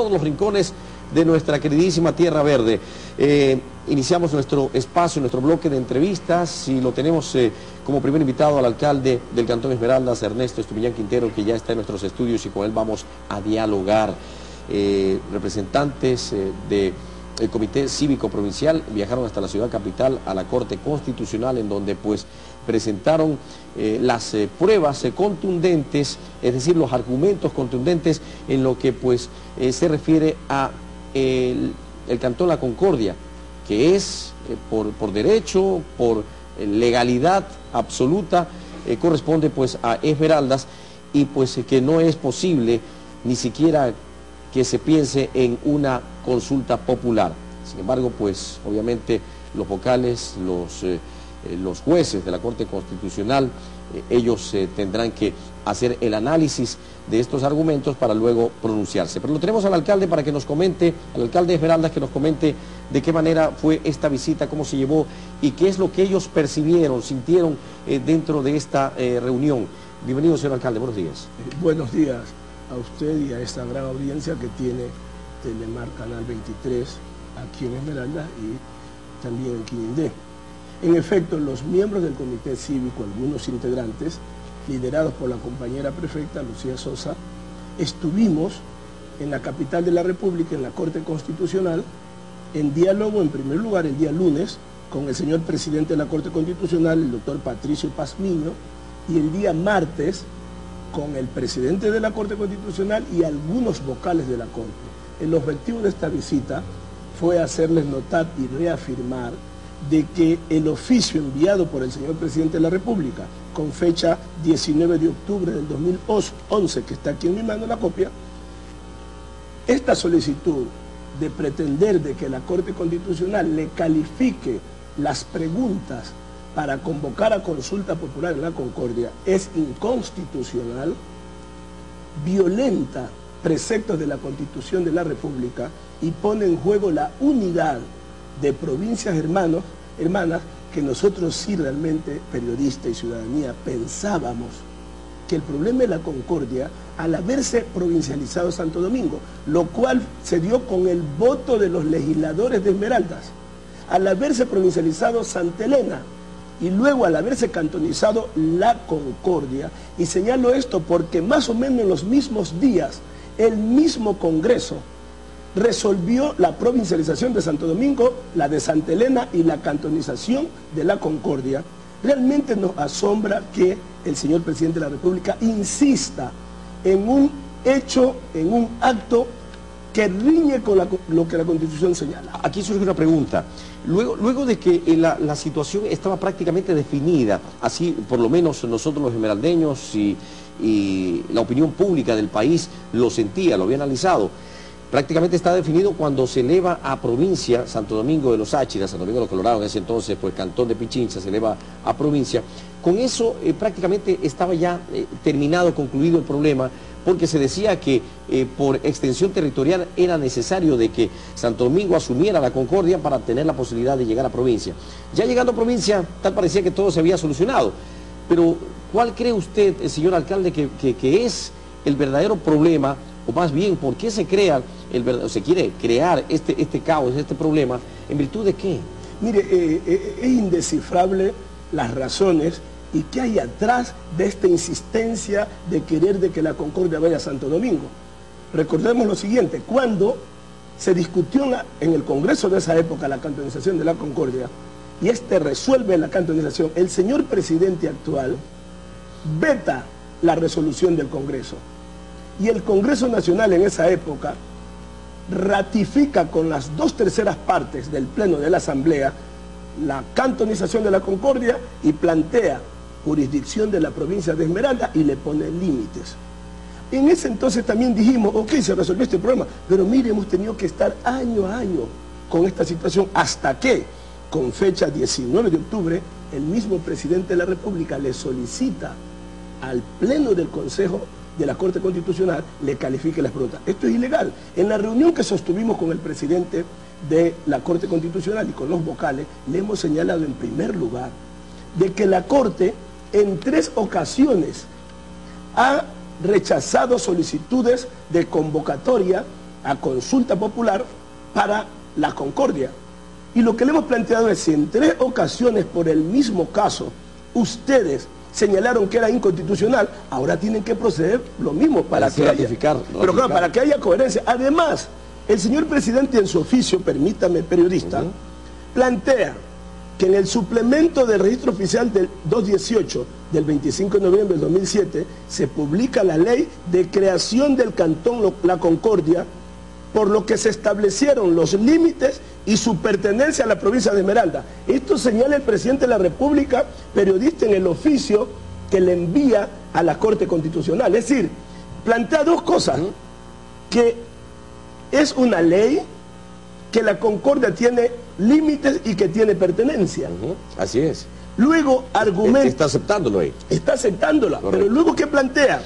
Todos los rincones de nuestra queridísima Tierra Verde. Iniciamos nuestro espacio, nuestro bloque de entrevistas y lo tenemos como primer invitado al alcalde del Cantón Esmeraldas, Ernesto Estupiñán Quintero, que ya está en nuestros estudios y con él vamos a dialogar. Representantes del Comité Cívico Provincial viajaron hasta la ciudad capital, a la Corte Constitucional, en donde pues presentaron las pruebas contundentes, es decir, los argumentos contundentes en lo que pues se refiere a el Cantón La Concordia, que es por derecho, por legalidad absoluta, corresponde pues a Esmeraldas, y pues que no es posible ni siquiera que se piense en una consulta popular. Sin embargo, pues obviamente los vocales, los jueces de la Corte Constitucional, ellos tendrán que hacer el análisis de estos argumentos para luego pronunciarse. Pero lo tenemos al alcalde para que nos comente, al alcalde de Esmeraldas, que nos comente de qué manera fue esta visita, cómo se llevó y qué es lo que ellos percibieron, sintieron dentro de esta reunión. Bienvenido, señor alcalde, buenos días. Buenos días a usted y a esta gran audiencia que tiene Telemar Canal 23 aquí en Esmeraldas y también en Quinindé. En efecto, los miembros del Comité Cívico, algunos integrantes, liderados por la compañera prefecta Lucía Sosa, estuvimos en la capital de la República, en la Corte Constitucional, en diálogo, en primer lugar, el día lunes, con el señor presidente de la Corte Constitucional, el doctor Patricio Pazmiño, y el día martes, con el presidente de la Corte Constitucional y algunos vocales de la Corte. El objetivo de esta visita fue hacerles notar y reafirmar de que el oficio enviado por el señor presidente de la República, con fecha 19 de octubre del 2011, que está aquí en mi mano la copia, esta solicitud de pretender de que la Corte Constitucional le califique las preguntas para convocar a consulta popular en la Concordia es inconstitucional, violenta preceptos de la Constitución de la República y pone en juego la unidad de provincias hermanas, que nosotros sí realmente, periodistas y ciudadanía, pensábamos que el problema de la Concordia, al haberse provincializado Santo Domingo, lo cual se dio con el voto de los legisladores de Esmeraldas, al haberse provincializado Santa Elena, y luego al haberse cantonizado La Concordia, y señalo esto porque más o menos en los mismos días, el mismo Congreso resolvió la provincialización de Santo Domingo, la de Santa Elena y la cantonización de La Concordia. Realmente nos asombra que el señor presidente de la República insista en un hecho, en un acto que riñe con lo que la Constitución señala. Aquí surge una pregunta. Luego de que la situación estaba prácticamente definida, así por lo menos nosotros los esmeraldeños y la opinión pública del país lo sentía, lo había analizado, prácticamente está definido cuando se eleva a provincia Santo Domingo de los Áchiras, Santo Domingo de los Colorados, en ese entonces pues Cantón de Pichincha, se eleva a provincia. Con eso prácticamente estaba ya terminado, concluido el problema, porque se decía que por extensión territorial era necesario de que Santo Domingo asumiera la Concordia para tener la posibilidad de llegar a provincia. Ya llegando a provincia, tal parecía que todo se había solucionado. Pero, ¿cuál cree usted, señor alcalde, que es el verdadero problema, o más bien, por qué se crea se quiere crear este caos, este problema, en virtud de qué? Mire, es indescifrable las razones y qué hay atrás de esta insistencia de querer de que la Concordia vaya a Santo Domingo. Recordemos lo siguiente, cuando se discutió en el Congreso de esa época la cantonización de la Concordia, y resuelve la cantonización, el señor presidente actual veta la resolución del Congreso. Y el Congreso Nacional en esa época ratifica con las 2/3 partes del Pleno de la Asamblea la cantonización de la Concordia y plantea jurisdicción de la provincia de Esmeralda y le pone límites. En ese entonces también dijimos, ok, se resolvió este problema, pero mire, hemos tenido que estar año a año con esta situación hasta que, con fecha 19 de octubre, el mismo presidente de la República le solicita al Pleno del Consejo de la Corte Constitucional le califique las preguntas. Esto es ilegal. En la reunión que sostuvimos con el presidente de la Corte Constitucional y con los vocales, le hemos señalado en primer lugar de que la Corte en 3 ocasiones ha rechazado solicitudes de convocatoria a consulta popular para la concordia. Y lo que le hemos planteado es, si en 3 ocasiones por el mismo caso ustedes señalaron que era inconstitucional, ahora tienen que proceder lo mismo para que haya, pero claro, para que haya coherencia. Además, el señor presidente en su oficio, permítame, periodista, plantea que en el suplemento del registro oficial del 218 del 25 de noviembre del 2007 se publica la ley de creación del Cantón La Concordia, por lo que se establecieron los límites y su pertenencia a la provincia de Esmeralda. Esto señala el presidente de la República, periodista, en el oficio que le envía a la Corte Constitucional. Es decir, plantea 2 cosas: que es una ley, que la concordia tiene límites y que tiene pertenencia. Así es. Luego argumenta... Está aceptándolo ahí. Está aceptándola. Correcto. Pero luego, ¿qué plantea?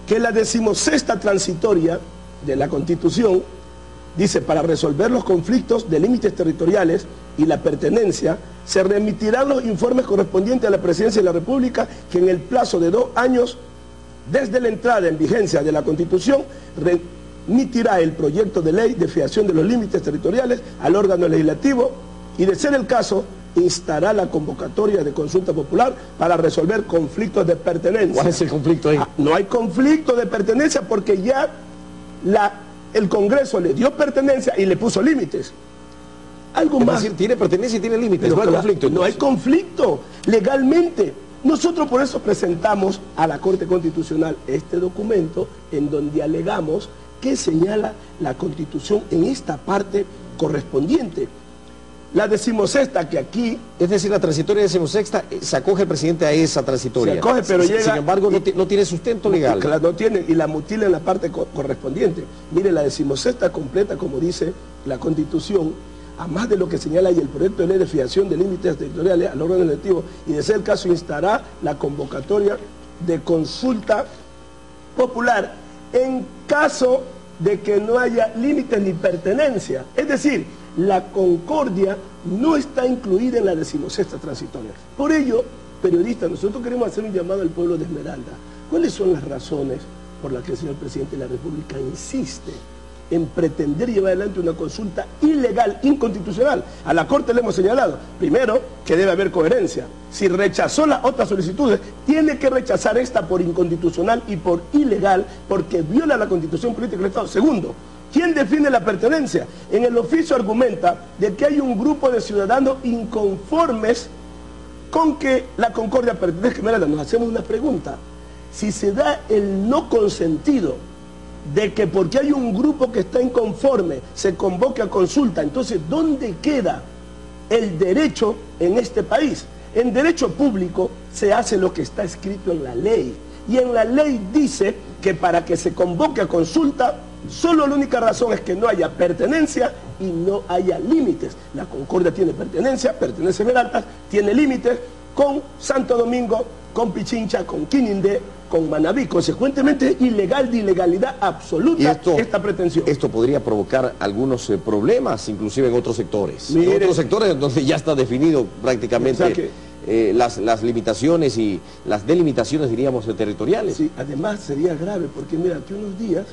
Que la 16ª transitoria de la Constitución dice: para resolver los conflictos de límites territoriales y la pertenencia, se remitirán los informes correspondientes a la Presidencia de la República, que en el plazo de 2 años desde la entrada en vigencia de la Constitución remitirá el proyecto de ley de fijación de los límites territoriales al órgano legislativo y, de ser el caso, instará la convocatoria de consulta popular para resolver conflictos de pertenencia. ¿Cuál es el conflicto ahí? No hay conflicto de pertenencia porque ya el Congreso le dio pertenencia y le puso límites. Algo más. Es decir, tiene pertenencia y tiene límites. Pero no hay conflicto. No hay conflicto legalmente. Nosotros por eso presentamos a la Corte Constitucional este documento en donde alegamos que señala la Constitución en esta parte correspondiente. La 16ª, que aquí... Es decir, la transitoria 16ª, se acoge el presidente a esa transitoria. Se acoge, pero llega... Sin embargo, no tiene sustento legal. No tiene, y la mutila en la parte correspondiente. Mire, la 16ª completa, como dice la Constitución, a más de lo que señala ahí el proyecto de ley de fijación de límites territoriales al órgano legislativo, y de ser el caso, instará la convocatoria de consulta popular en caso de que no haya límites ni pertenencia. Es decir, la concordia no está incluida en la 16ª transitoria. Por ello, periodistas, nosotros queremos hacer un llamado al pueblo de Esmeralda. ¿Cuáles son las razones por las que el señor presidente de la República insiste en pretender llevar adelante una consulta ilegal, inconstitucional? A la Corte le hemos señalado, primero, que debe haber coherencia. Si rechazó las otras solicitudes, tiene que rechazar esta por inconstitucional y por ilegal, porque viola la Constitución Política del Estado. Segundo, ¿quién define la pertenencia? En el oficio argumenta de que hay un grupo de ciudadanos inconformes con que la concordia pertenezca a Esmeralda. Nos hacemos una pregunta: si se da el no consentido de que porque hay un grupo que está inconforme se convoque a consulta, entonces ¿dónde queda el derecho en este país? En derecho público se hace lo que está escrito en la ley, y en la ley dice que para que se convoque a consulta, solo la única razón es que no haya pertenencia y no haya límites. La concordia tiene pertenencia, pertenece a Esmeraldas, tiene límites con Santo Domingo, con Pichincha, con Quinindé, con Manabí. Consecuentemente es ilegal, de ilegalidad absoluta esta pretensión. Esto podría provocar algunos problemas, inclusive en otros sectores. Mire, en otros sectores donde ya está definido prácticamente, o sea que, las limitaciones y las delimitaciones, diríamos, territoriales. Sí, además sería grave porque mira, que unos días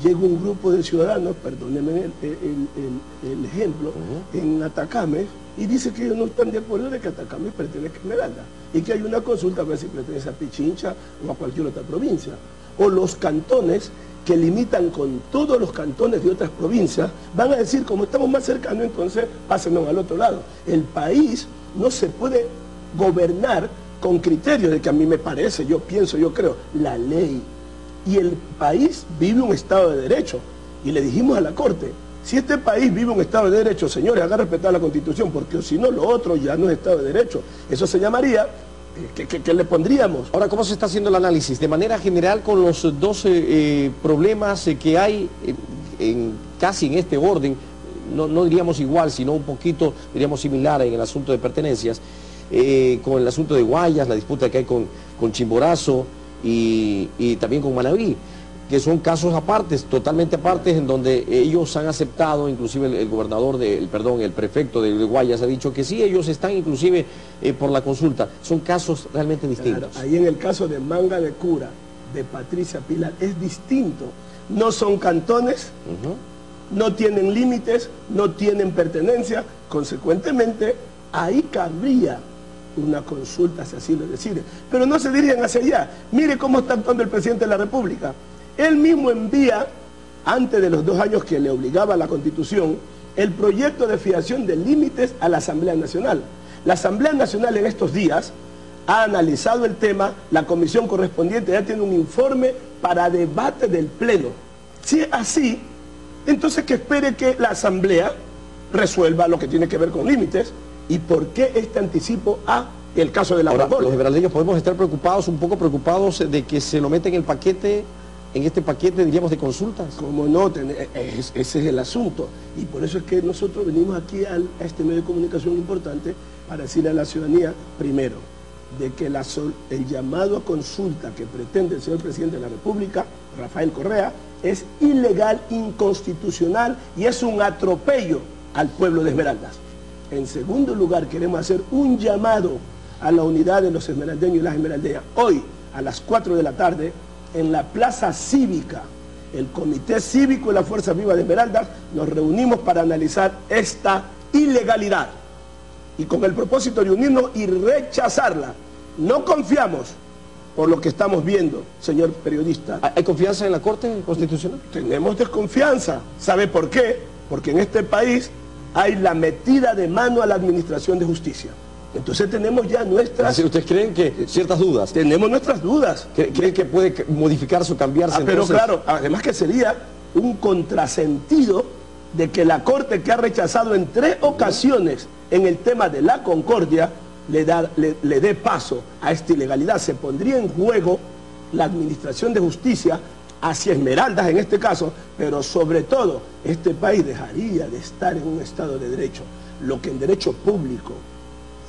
llega un grupo de ciudadanos, perdónenme el ejemplo, en Atacame, y dice que ellos no están de acuerdo de que Atacame pertenezca a Esmeralda, y que hay una consulta a ver si pertenece a Pichincha o a cualquier otra provincia. O los cantones que limitan con todos los cantones de otras provincias, van a decir, como estamos más cercanos, entonces pásenos al otro lado. El país no se puede gobernar con criterios de que a mí me parece, yo pienso, yo creo, la ley. Y el país vive un Estado de Derecho. Y le dijimos a la Corte, si este país vive un Estado de Derecho, señores, hagan respetar la Constitución, porque si no, lo otro ya no es Estado de Derecho. Eso se llamaría, ¿qué le pondríamos? Ahora, ¿cómo se está haciendo el análisis? De manera general, con los dos problemas que hay casi en este orden, no diríamos igual, sino un poquito, diríamos, similar en el asunto de pertenencias, con el asunto de Guayas, la disputa que hay con Chimborazo, y también con Manabí, que son casos apartes, totalmente apartes, en donde ellos han aceptado, inclusive el gobernador, el prefecto de Guayas ha dicho que sí, ellos están inclusive por la consulta. Son casos realmente distintos. Claro, ahí en el caso de Manga de Cura, de Patricia Pilar, es distinto, no son cantones, no tienen límites, no tienen pertenencia, consecuentemente ahí cabría una consulta, si así lo decide. Pero no se dirigen hacia allá. Mire cómo está actuando el presidente de la República. Él mismo envía, antes de los 2 años que le obligaba a la Constitución, el proyecto de fijación de límites a la Asamblea Nacional. La Asamblea Nacional en estos días ha analizado el tema, la comisión correspondiente ya tiene un informe para debate del Pleno. Si es así, entonces que espere que la Asamblea resuelva lo que tiene que ver con límites. ¿Y por qué este anticipo a el caso de la Concordia? Los esmeraldeños podemos estar preocupados, un poco preocupados de que se lo meten en el paquete, en este paquete, diríamos, de consultas. ¿Cómo no? Ese es el asunto. Y por eso es que nosotros venimos aquí a este medio de comunicación importante para decirle a la ciudadanía, primero, de que el llamado a consulta que pretende el señor presidente de la República, Rafael Correa, es ilegal, inconstitucional y es un atropello al pueblo de Esmeraldas. En segundo lugar, queremos hacer un llamado a la unidad de los esmeraldeños y las esmeraldeñas. Hoy, a las 4 de la tarde, en la Plaza Cívica, el Comité Cívico y la Fuerza Viva de Esmeraldas, nos reunimos para analizar esta ilegalidad. Y con el propósito de unirnos y rechazarla. No confiamos por lo que estamos viendo, señor periodista. ¿Hay confianza en la Corte Constitucional? Tenemos desconfianza. ¿Sabe por qué? Porque en este país hay la metida de mano a la administración de justicia. Entonces tenemos ya nuestras... ¿Ustedes creen que ciertas dudas? Tenemos nuestras dudas. ¿Creen que puede modificarse o cambiarse? Pero claro, además que sería un contrasentido de que la Corte, que ha rechazado en 3 ocasiones en el tema de la Concordia, le dé paso a esta ilegalidad. Se pondría en juego la administración de justicia hacia Esmeraldas en este caso, pero sobre todo este país dejaría de estar en un Estado de Derecho. Lo que en derecho público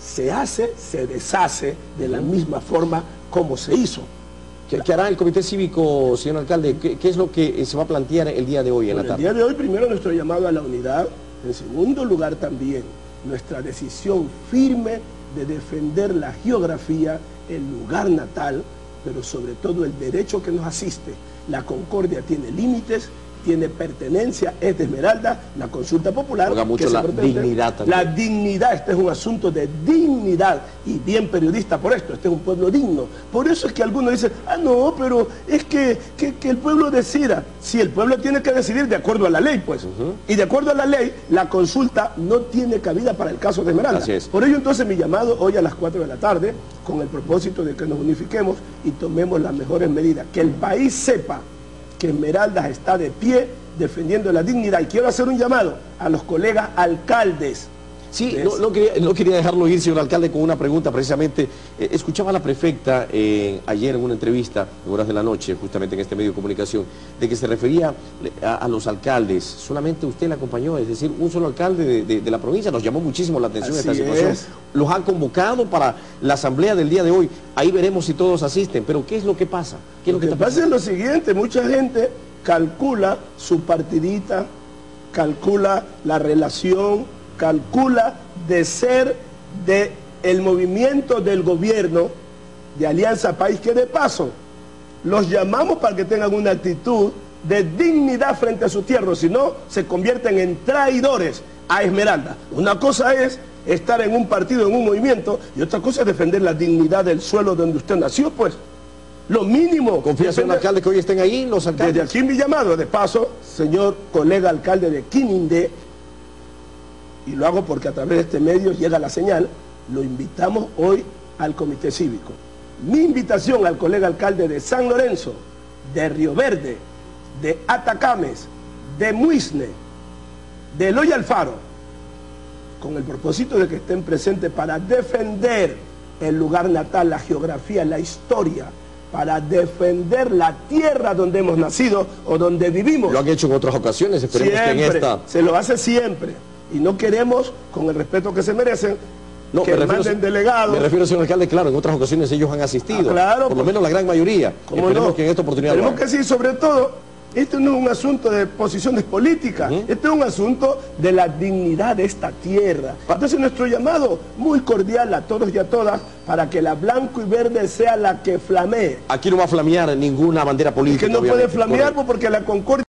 se hace, se deshace de la misma forma como se hizo. ¿Qué hará el Comité Cívico, señor alcalde? ¿Qué es lo que se va a plantear el día de hoy en la tarde? El día de hoy, primero, nuestro llamado a la unidad. En segundo lugar, también nuestra decisión firme de defender la geografía, el lugar natal, pero sobre todo el derecho que nos asiste. La Concordia tiene límites, tiene pertenencia, es de Esmeralda, la consulta popular. Juega mucho la dignidad también. La dignidad, este es un asunto de dignidad, y bien periodista por esto, este es un pueblo digno. Por eso es que algunos dicen, no, pero es que el pueblo decida. Si el pueblo tiene que decidir de acuerdo a la ley, pues. Y de acuerdo a la ley, la consulta no tiene cabida para el caso de Esmeralda. Así es. Por ello entonces mi llamado hoy a las 4 de la tarde, con el propósito de que nos unifiquemos y tomemos las mejores medidas. Que el país sepa que Esmeraldas está de pie defendiendo la dignidad. Y quiero hacer un llamado a los colegas alcaldes. Sí, no quería dejarlo ir, señor alcalde, con una pregunta precisamente. Escuchaba a la prefecta ayer en una entrevista, en horas de la noche, justamente en este medio de comunicación, de que se refería a los alcaldes. Solamente usted la acompañó, es decir, un solo alcalde de la provincia. Nos llamó muchísimo la atención esta situación. Los han convocado para la asamblea del día de hoy. Ahí veremos si todos asisten. Pero ¿qué es lo que pasa? ¿Qué es lo que pasa es lo siguiente, mucha gente calcula su partidita, calcula la relación, calcula de ser del movimiento del gobierno de Alianza País, que de paso los llamamos para que tengan una actitud de dignidad frente a su tierra, si no se convierten en traidores a Esmeralda. Una cosa es estar en un partido, en un movimiento, y otra cosa es defender la dignidad del suelo donde usted nació, pues. Lo mínimo. ¿Confía en el alcalde que hoy estén ahí los alcaldes? Desde aquí mi llamado, de paso, señor colega alcalde de Quinindé, y lo hago porque a través de este medio llega la señal, lo invitamos hoy al Comité Cívico. Mi invitación al colega alcalde de San Lorenzo, de Río Verde, de Atacames, de Muisne, de Eloy Alfaro, con el propósito de que estén presentes para defender el lugar natal, la geografía, la historia, para defender la tierra donde hemos nacido o donde vivimos. Lo han hecho en otras ocasiones, esperemos siempre, que en esta... Se lo hace siempre. Y no queremos, con el respeto que se merecen, que manden delegados. Me refiero, señor alcalde, claro, en otras ocasiones ellos han asistido. Claro, por lo menos la gran mayoría. Esperemos que en esta oportunidad... Esperemos que sí, sobre todo, Esto no es un asunto de posiciones políticas, este es un asunto de la dignidad de esta tierra. Entonces nuestro llamado muy cordial a todos y a todas para que la blanco y verde sea la que flamee. Aquí no va a flamear ninguna bandera política. Que no puede flamear porque la concordia